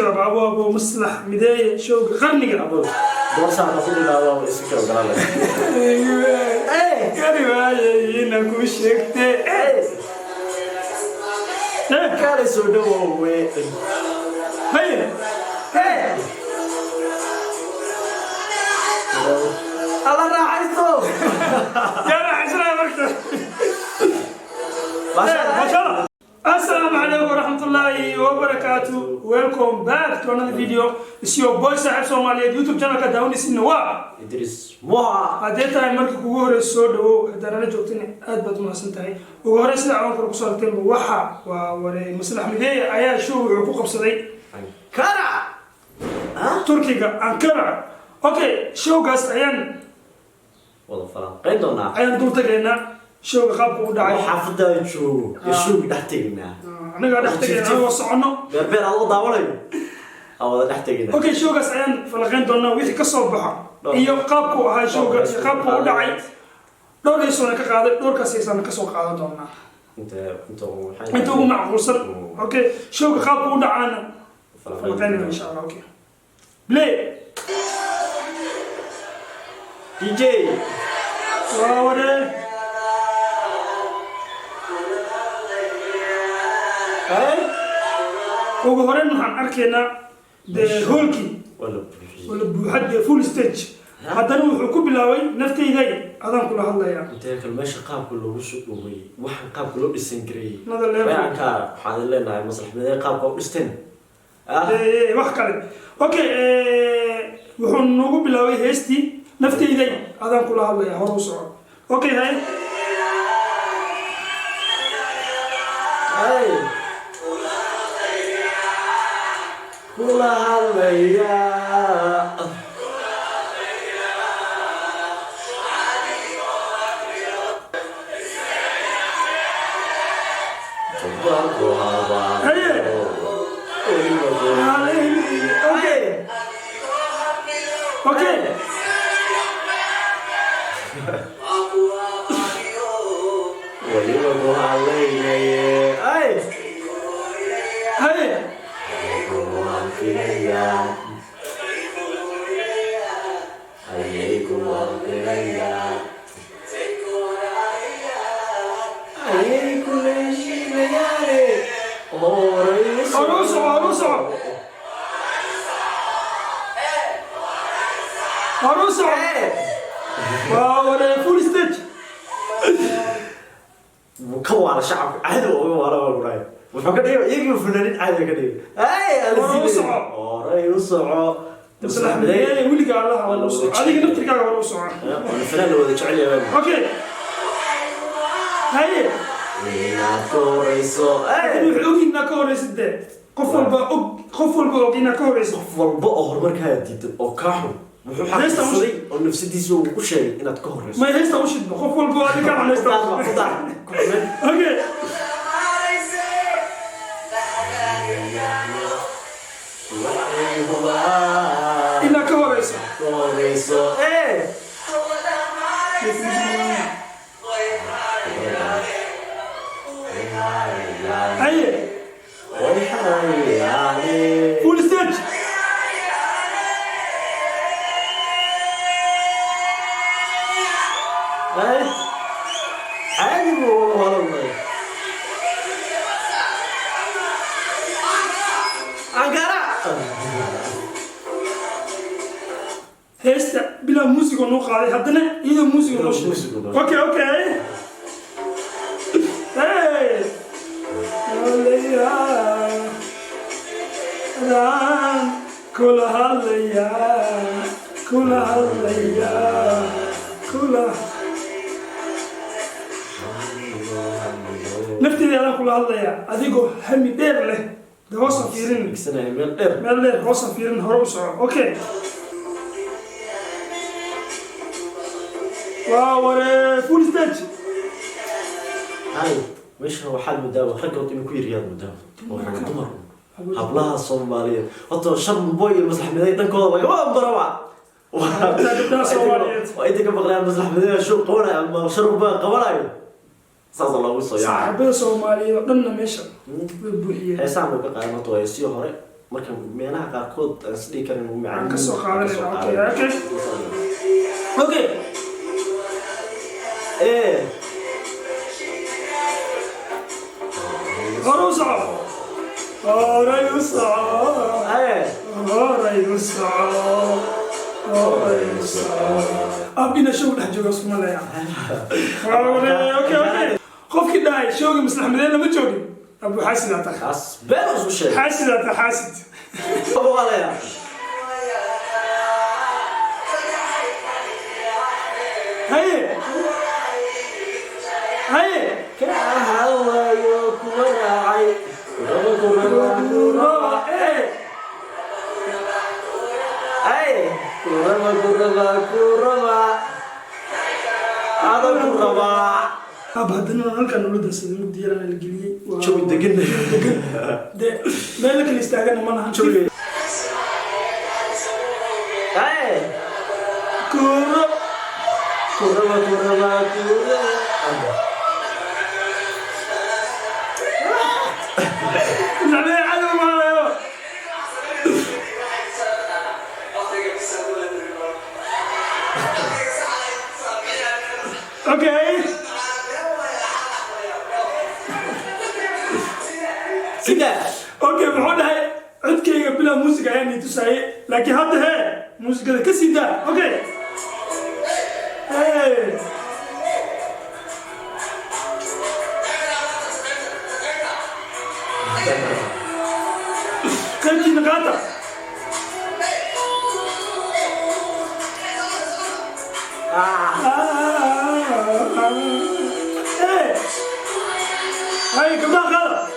jawaab abo maslax midee showga qarniga abo doorsa ma soo ilaalo iska kala galay kari waaye ina ku sheegtay kale soo dhawo way hey alla raaxaysto يا عشرة مكتب ما شاء الله. السلام عليكم ورحمة الله وبركاته. Welcome back to another video. It's your boy صاحب Somaliya YouTube channel ka daawani sinawaa Idris Moha hadee tahay markii kugu horeyso soo dhawo darana joogtana aad baad u mahadsan tahay ugu horeysa sida aan ku soo arteen waxa waa wareey maslax midee ayaa show wuxuu ku qabsaday Ankara Turkiga Ankara. Okay, showgaas ayaan wada falanqeyn doonaa ayaan dul tagaynaa showga qaabka u dhacay xaafada joogo showga dhaxteynaa anaga dhaxteynaa oo socono beer aan u daawanayo awada dhaxteynaa. Okay, showgaas ayaan falanqeyn doonaa wixii ka soo baxa iyo qaabka uu ahaa showga qaabka u dhacay dhowr aysan ka qaaday dhowrkaas aysan ka soo qaadan doonaa inta ugu macquulsan. Okay, showga qaabka u dhacaana falanqeyn insha Allah. Okay, play DJ Waware ugu horeen waxaan arkaynaa hoolkii wala buuxad full stage haddana wuxuu ku bilaabay naftayda adaan kula hadlayaa intee kale meesha qaabka loogu soo dhoway waxaan qaabka loo dhisan garay nada leeyahay bayanka waxaan leenahay maslaxmadee qaabka u dhisteen wax kale. Okay, wuxuu noogu bilaabay heestii naftayda adaan kula hadlayaa hor u soco. Okay, hay kula hadlaya Okay. waliba ku hadlaynaye ay Hey. Aruso. Wow, what a full stage. كوار شعب عادي ولا ولا وحنا كده يجي فنانين عادي كده اي انا اوراي وصعو مصلح بدايه ولي قال لها والله وصعو هذيك نفتك على والله وصعو الفنان اللي ودا جعل يا اوكي هاي يا كوريسو اي وحوقي انك كوريس ده قفل بقى انك كوريس قفل بقى هرمركا ديد او كاحو wuxuu xaqsaday oo nafsadiisu uu ku sheegay inaad ka horeyso ma haysta u shid qof walba aad ka xanaysto okay ina ka horeyso aye full stage عادي والله أنقرة هيستا بلا موسيقى نوقع هدنا إذا موسيقى نوش أوكي هاي كل هالليا نفتي أنا كل هالليا أديكو همي دير له ده وصل فيرين مال وصل فيرين هروس أوكي واو فول ستيج هاي مش هو حال مداوم خلقوا إنه كوي رياض مداوم وحنا دمر hablaha Soomaaliyeed wato shan boy maslaxmadeed dhankooda way barawa waa inta ka maqlaan maslaxmadeed shuu qoonay ama sharuba qabanayo saas loo soo yaacay saxaabada Soomaaliyeed dhanna meesha way buuxiyeen heesaan ka qaadanato ay si hore marka meelaha qaarkood aan isdhihi karin ugu macaan ka soo qaadanayna okay Orusa أبينا شو ده جوجا اسمه لا يا أوكي خوف كده هاي شو مستحملين لما تجوجي أبو حاسد أنت خلاص بس وش حاسد أنت حاسد أبو عليا هاي كهلا يكون عي كورما هذا كورما أبدنا نلقى نولد السلم ديالنا الجلية شو بدقنا ده مالك اللي استعجلنا ما نحن كورما Okay. كده. Okay بحول هاي عندك بلا موسيقى يعني تساعي لكن هذا هي موسيقى كسيدة. Okay. Hey. كيف نقاطع؟ هاي كم غلط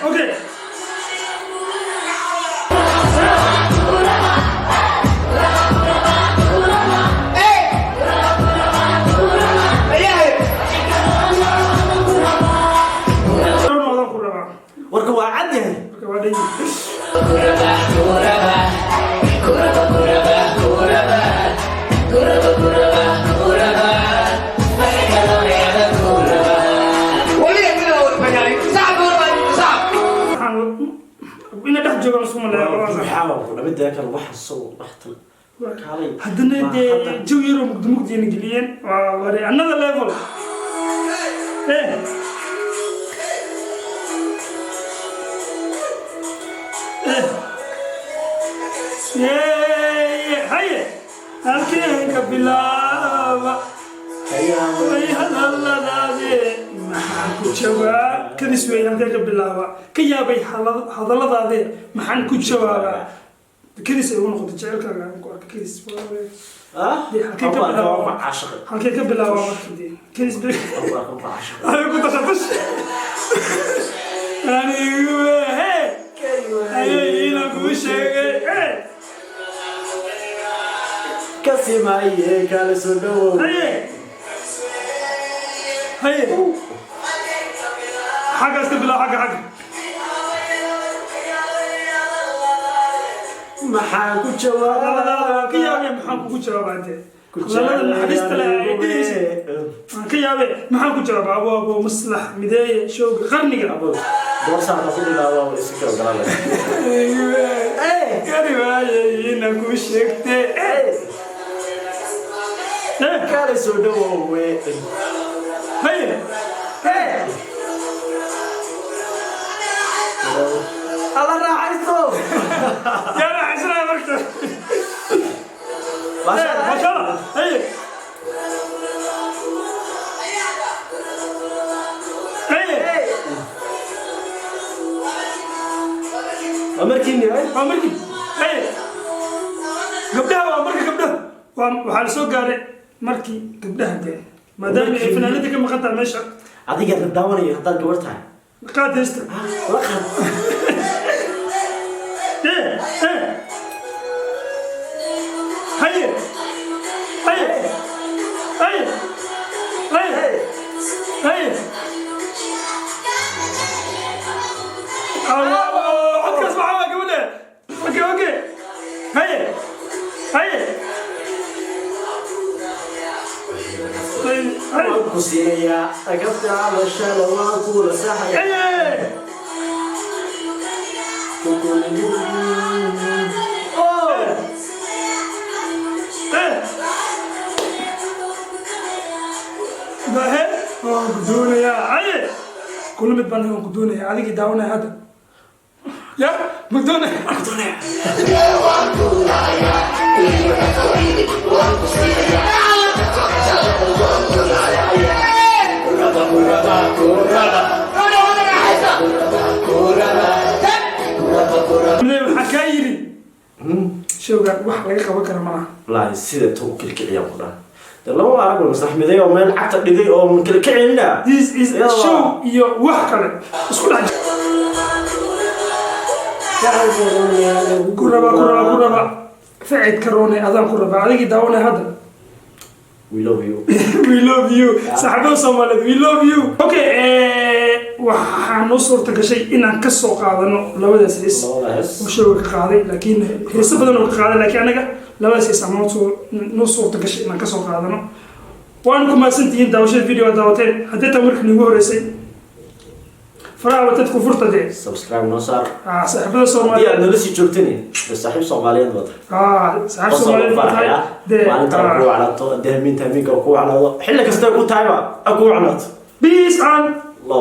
اوكي وركوا عدي إن ده جوجا مسمى لا حاول بدي أكل واحد صوت واحد هدنا ده جو يرو مقدمك دي نجليين وري another level هاي هالكين كبلا هاي هلا لا maxaan ku jawaab kadis weeyaan ka bilaaba ka yaabay hadalladaade maxaan ku jawaabaa kadis ay u noqdo jecelkaaga ku arka kadis halkee ka bilaaba markii kadis ay ku tashabash anigu ay ila ku sheegay كسمعي كان سدو هاي حاجة استبلا حاجة ما حاكو جواب لا كيابي ما حاكو جواب أنت لا الحديث تلا إيش كيابي ما حاكو جواب أبو مصلح مداية شوق غرني أبو دور ساعة تقول لا أبو يسكر قرالة كريم ينكو شكتة كان سدو هاي الله راحته يا راح يسرع وقته ما شاء الله هي أمريكي هي قبلها وحال سوق قال مركي قبلها ده ما دام فنانتك مقطع مشى أعطيك الدعوة يا هذا جورتها قاعد يست هيا عدك اسمع معاك ولا اوكي هيا كوسينيا أكفت على الشارع وأقول ساحيا قدوني يا عيل كل متبني قدوني هذيك داوني هذا يا قدوني حكايري شو قال واحد لقى بكره معه لا سيدة توكل كعيا قرا لو أعرف المسرح مذي أو من حتى لذي أو من كل كعينا this is show يو واحد كله اسكت عن كربا فعد كروني أذان كربا عليك داوني هذا we love you we love you صاحبنا سومالد we love you waxaan noo suurta gashay inaan ka soo qaadano labadaas hees oo showga ka qaaday laakiin heeso badan oo ka qaaday laakiin anaga labadaas hees ama noo suurta gashay inaan ka soo qaadano waan ku maasantihiin daawashada video daawateen haddii tan markii ugu horeysay faraha wadadku furtade subscribe noo saar saaxiibada Soomaaliyeed aad nala sii joogtani saaxiib Soomaaliyeed wada saaxiib Soomaaliyeed wada maalinta ku wacnato dahminta minka ku wacnado xilli kasta ku taayba aku wacnato peace and